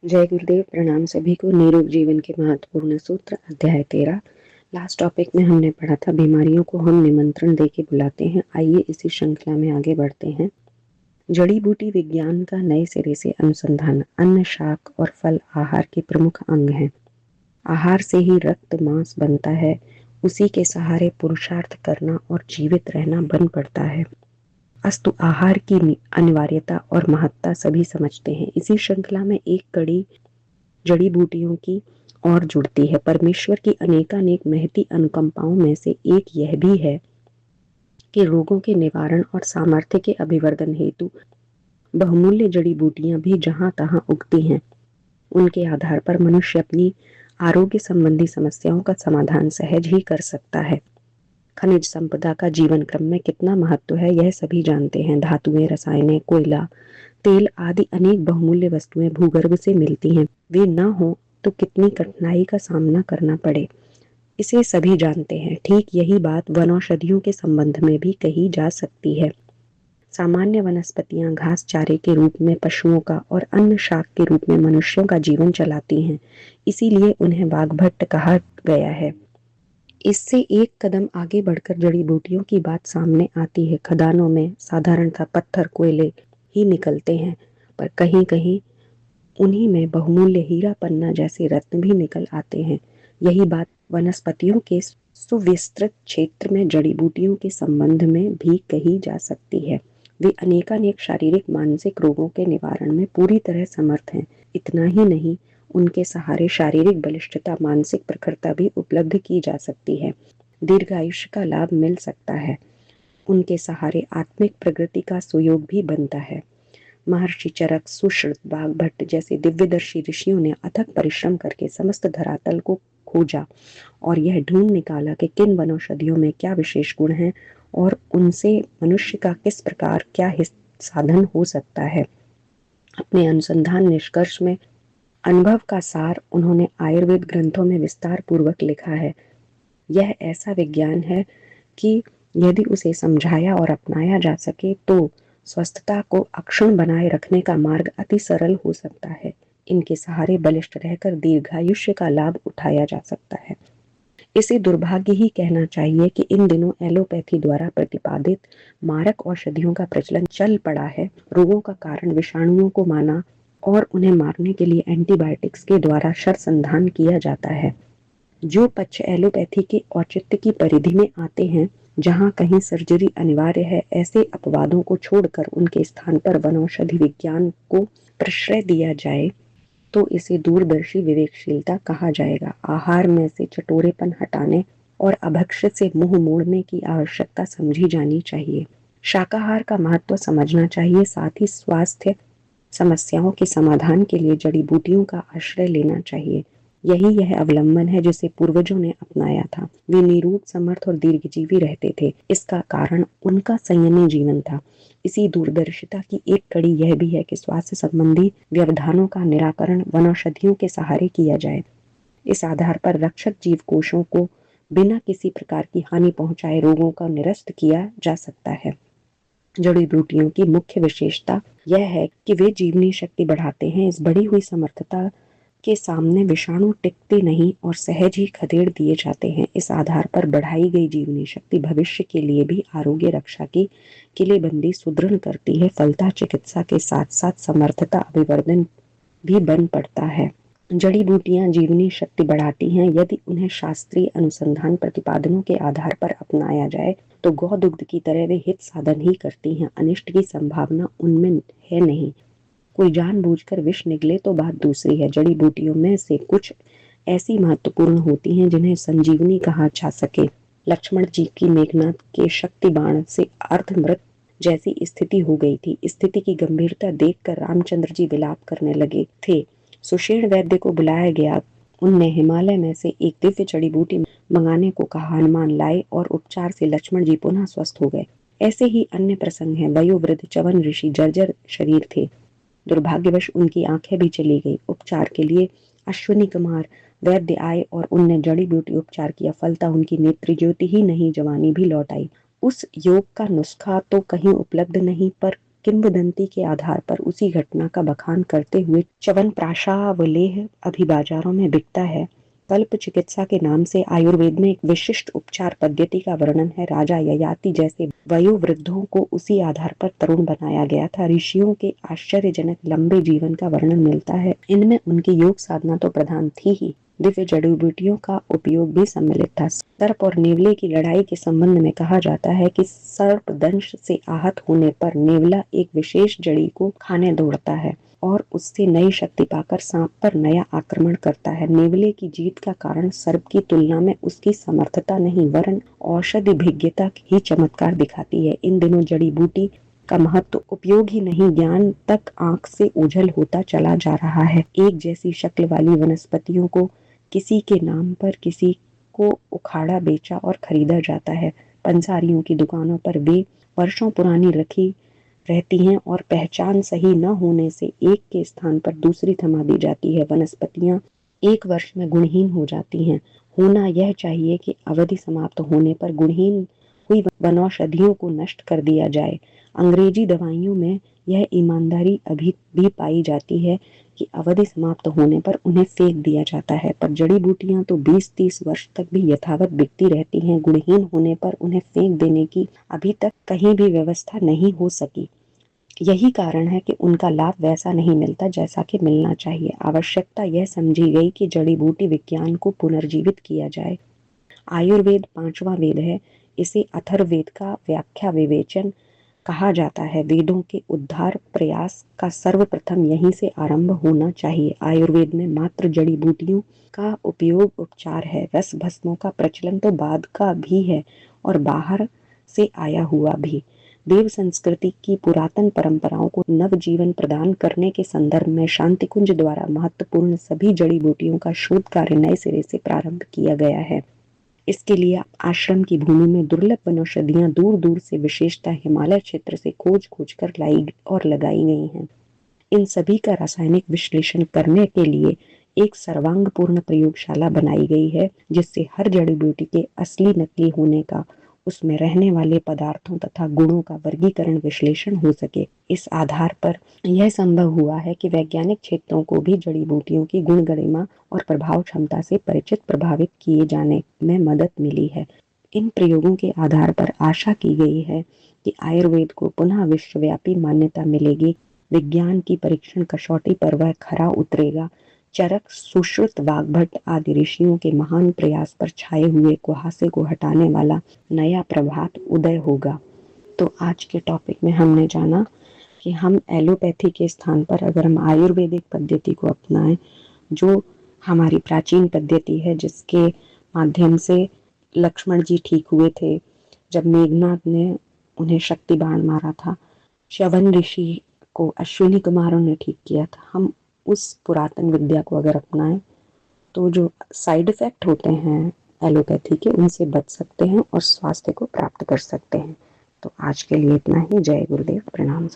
जय गुरुदेव। प्रणाम सभी को। निरोग जीवन के महत्वपूर्ण सूत्र अध्याय 13। लास्ट टॉपिक में हमने पढ़ा था बीमारियों को हम निमंत्रण दे के बुलाते हैं। आइए इसी श्रृंखला में आगे बढ़ते हैं। जड़ी बूटी विज्ञान का नए सिरे से अनुसंधान। अन्न, शाक और फल आहार के प्रमुख अंग हैं। आहार से ही रक्त मांस बनता है। उसी के सहारे पुरुषार्थ करना और जीवित रहना बन पड़ता है। अस्तु आहार की अनिवार्यता और महत्ता सभी समझते हैं। इसी श्रृंखला में एक कड़ी जड़ी बूटियों की और जुड़ती है। परमेश्वर की अनेकानेक महती अनुकंपाओं में से एक यह भी है कि रोगों के निवारण और सामर्थ्य के अभिवर्धन हेतु बहुमूल्य जड़ी बूटियां भी जहां तहां उगती हैं। उनके आधार पर मनुष्य अपनी आरोग्य संबंधी समस्याओं का समाधान सहज ही कर सकता है। खनिज संपदा का जीवन क्रम में कितना महत्व है यह सभी जानते हैं। धातुएं, रसायनें, कोयला, तेल आदि अनेक बहुमूल्य वस्तुएं भूगर्भ से मिलती हैं। वे न हो तो कितनी कठिनाई का सामना करना पड़े, इसे सभी जानते हैं। ठीक यही बात वनौषधियों के संबंध में भी कही जा सकती है। सामान्य वनस्पतियां घास चारे के रूप में पशुओं का और अन्न शाक के रूप में मनुष्यों का जीवन चलाती हैं। इसीलिए उन्हें वाग्भट कहा गया है। इससे एक कदम आगे बढ़कर जड़ी बूटियों की बात सामने आती है। खदानों में साधारणतः पत्थर, कोयले ही निकलते हैं, पर कहीं कहीं उन्हीं में बहुमूल्य हीरा पन्ना जैसे रत्न भी निकल आते हैं। यही बात वनस्पतियों के सुविस्तृत क्षेत्र में जड़ी बूटियों के संबंध में भी कही जा सकती है। वे अनेकानेक शारीरिक मानसिक रोगों के निवारण में पूरी तरह समर्थ हैं। इतना ही नहीं, उनके सहारे शारीरिक बलिष्ठता, मानसिक प्रखरता भी उपलब्ध की जा सकती है। दीर्घायुष्य का लाभ मिल सकता है। उनके सहारे आत्मिक प्रगति का सुयोग भी बनता है। महर्षि चरक, सुश्रुत, वाग्भट जैसे दिव्यदर्शी ऋषियों ने अथक परिश्रम करके समस्त धरातल को खोजा और यह ढूंढ निकाला कि किन वनौषधियों में क्या विशेष गुण हैं और उनसे मनुष्य का किस प्रकार क्या हित साधन हो सकता है। अपने अनुसंधान निष्कर्ष में अनुभव का सार उन्होंने आयुर्वेद ग्रंथों में विस्तार पूर्वक लिखा है। यह ऐसा विज्ञान है कि यदि उसे समझाया और अपनाया जा सके तो स्वस्थता को अक्षुण्ण बनाए रखने का मार्ग अति सरल हो सकता है। इनके सहारे बलिष्ठ रहकर दीर्घायुष्य का लाभ उठाया जा सकता है। इसे दुर्भाग्य ही कहना चाहिए कि इन दिनों एलोपैथी द्वारा प्रतिपादित मारक औषधियों का प्रचलन चल पड़ा है। रोगों का कारण विषाणुओं को माना और उन्हें मारने के लिए एंटीबायोटिक्स के द्वारा शरसंधान किया जाता है। जो पक्ष एलोपैथी के औचित्य की परिधि में आते हैं, जहां कहीं सर्जरी अनिवार्य है, ऐसे अपवादों को छोड़कर उनके स्थान पर वनौषधि विज्ञान को प्रश्रय दिया जाए तो इसे दूरदर्शी विवेकशीलता कहा जाएगा। आहार में से चटोरेपन हटाने और अभक्ष्य से मुंह मोड़ने की आवश्यकता समझी जानी चाहिए। शाकाहार का महत्व समझना चाहिए। साथ ही स्वास्थ्य समस्याओं के समाधान के लिए जड़ी बूटियों का आश्रय लेना चाहिए। यही यह अवलंबन है जिसे पूर्वजों ने अपनाया था। वे निरोग, समर्थ और दीर्घजीवी रहते थे। इसका कारण उनका संयमी जीवन था। इसी दूरदर्शिता की एक कड़ी यह भी है कि स्वास्थ्य संबंधी व्यवधानों का निराकरण वनौषधियों के सहारे किया जाए। इस आधार पर रक्षक जीव कोशों को बिना किसी प्रकार की हानि पहुंचाए रोगों का निरस्त किया जा सकता है। जड़ी बूटियों की मुख्य विशेषता यह है कि वे जीवनी शक्ति बढ़ाते हैं। इस बढ़ी हुई समर्थता के सामने विषाणु टिकते नहीं और सहज ही खदेड़ दिए जाते हैं। इस आधार पर बढ़ाई गई जीवनी शक्ति भविष्य के लिए भी आरोग्य रक्षा की किलेबंदी सुदृढ़ करती है। फलता चिकित्सा के साथ साथ समर्थता अभिवर्धन भी बन पड़ता है। जड़ी बूटियां जीवनी शक्ति बढ़ाती हैं यदि उन्हें शास्त्रीय अनुसंधान प्रतिपादनों के आधार पर अपनाया जाए तो गौ दुग्ध की तरह वे हित साधन ही करती हैं। अनिष्ट की संभावना उनमें है नहीं। कोई जानबूझकर विष निगले तो बात दूसरी है। जड़ी बूटियों में से कुछ ऐसी महत्वपूर्ण होती हैं जिन्हें संजीवनी कहा जा सके। लक्ष्मण जी की मेघनाथ के शक्ति बाण से अर्धमृत जैसी स्थिति हो गई थी। स्थिति की गंभीरता देखकर रामचंद्र जी विलाप करने लगे थे। सुषेण वैद्य को बुलाया गया। उनने हिमालय में से एक दिव्य जड़ी बूटी मंगाने को कहा। हनुमान लाए और उपचार से लक्ष्मण जी पुनः स्वस्थ हो गए। ऐसे ही अन्य प्रसंग हैं। वयोवृद्ध चवन ऋषि जर्जर शरीर थे। दुर्भाग्यवश उनकी आंखें भी चली गई। उपचार के लिए अश्विनी कुमार वैद्य आए और उनने जड़ी बूटी उपचार किया। फलता उनकी नेत्र ज्योति ही नहीं, जवानी भी लौट आई। उस योग का नुस्खा तो कहीं उपलब्ध नहीं, पर किंवदंती के आधार पर उसी घटना का बखान करते हुए च्यवनप्राशावलेह अभी बाजारों में बिकता है। कल्प चिकित्सा के नाम से आयुर्वेद में एक विशिष्ट उपचार पद्धति का वर्णन है। राजा ययाति जैसे वयोवृद्धों को उसी आधार पर तरुण बनाया गया था। ऋषियों के आश्चर्यजनक लंबे जीवन का वर्णन मिलता है। इनमें उनकी योग साधना तो प्रधान थी ही, दिव्य जड़ी बूटियों का उपयोग भी सम्मिलित था। सर्प और नेवले की लड़ाई के संबंध में कहा जाता है कि सर्प दंश से आहत होने पर नेवला एक विशेष जड़ी को खाने दौड़ता है और उससे नई शक्ति पाकर सांप पर नया आक्रमण करता है। नेवले की जीत का कारण सर्प की तुलना में उसकी समर्थता नहीं वरन औषधि भिज्ञता ही चमत्कार दिखाती है। इन दिनों जड़ी बूटी का महत्व उपयोग ही नहीं, ज्ञान तक आंख से ओझल होता चला जा रहा है। एक जैसी शक्ल वाली वनस्पतियों को किसी के नाम पर किसी को उखाड़ा बेचा और खरीदा जाता है। पंसारियों की दुकानों पर वे वर्षों पुरानी रखी रहती हैं और पहचान सही न होने से एक के स्थान पर दूसरी थमा दी जाती है। वनस्पतियां एक वर्ष में गुणहीन हो जाती हैं। होना यह चाहिए कि अवधि समाप्त होने पर गुणहीन हुई वनौषधियों को नष्ट कर दिया जाए। अंग्रेजी दवाइयों में यह ईमानदारी अभी भी पाई जाती है कि अवधि समाप्त होने पर उन्हें फेंक दिया जाता है, पर जड़ी बूटियां तो 20-30 वर्ष तक भी यथावत बिकती रहती हैं। गुणहीन होने पर उन्हें फेंक देने की अभी तक कहीं भी व्यवस्था नहीं हो सकी। यही कारण है कि उनका लाभ वैसा नहीं मिलता जैसा कि मिलना चाहिए। आवश्यकता यह समझी गई कि जड़ी बूटी विज्ञान को पुनर्जीवित किया जाए। आयुर्वेद 5वां वेद है। इसे अथर्ववेद का व्याख्या विवेचन कहा जाता है। वेदों के उद्धार प्रयास का सर्वप्रथम यहीं से आरंभ होना चाहिए। आयुर्वेद में मात्र जड़ी बूटियों का उपयोग उपचार है। रस भस्मों का प्रचलन तो बाद का भी है और बाहर से आया हुआ भी। देव संस्कृति की पुरातन परंपराओं को नव जीवन प्रदान करने के संदर्भ में शांति कुंज द्वारा महत्वपूर्ण सभी जड़ी बूटियों का शोध कार्य नए सिरे से प्रारंभ किया गया है। इसके लिए आश्रम की भूमि में दुर्लभ वनौषधियां दूर दूर से, विशेषतः हिमालय क्षेत्र से खोज खोज कर लाई और लगाई गई हैं। इन सभी का रासायनिक विश्लेषण करने के लिए एक सर्वांगपूर्ण प्रयोगशाला बनाई गई है, जिससे हर जड़ी बूटी के असली नकली होने का, उसमें रहने वाले पदार्थों तथा गुणों का वर्गीकरण विश्लेषण हो सके। इस आधार पर यह संभव हुआ है कि वैज्ञानिक क्षेत्रों को भी जड़ी बूटियों की गुण गरिमा और प्रभाव क्षमता से परिचित प्रभावित किए जाने में मदद मिली है। इन प्रयोगों के आधार पर आशा की गई है कि आयुर्वेद को पुनः विश्वव्यापी मान्यता मिलेगी। विज्ञान की परीक्षण कसौटी पर वह खरा उतरेगा। चरक, सुश्रुत, वाग्भट आदि ऋषियों के महान प्रयास पर छाए हुए कुहासे को हटाने वाला नया प्रभात उदय होगा। तो आज के टॉपिक में हमने जाना कि हम एलोपैथी के स्थान पर अगर हम आयुर्वेदिक पद्धति को अपनाएं, जो हमारी प्राचीन पद्धति है, जिसके माध्यम से लक्ष्मण जी ठीक हुए थे जब मेघनाथ ने उन्हें शक्ति बाण मारा था, च्यवन ऋषि को अश्विनी कुमारों ने ठीक किया था। हम उस पुरातन विद्या को अगर अपनाएं तो जो साइड इफेक्ट होते हैं एलोपैथी के, उनसे बच सकते हैं और स्वास्थ्य को प्राप्त कर सकते हैं। तो आज के लिए इतना ही। जय गुरुदेव, प्रणाम।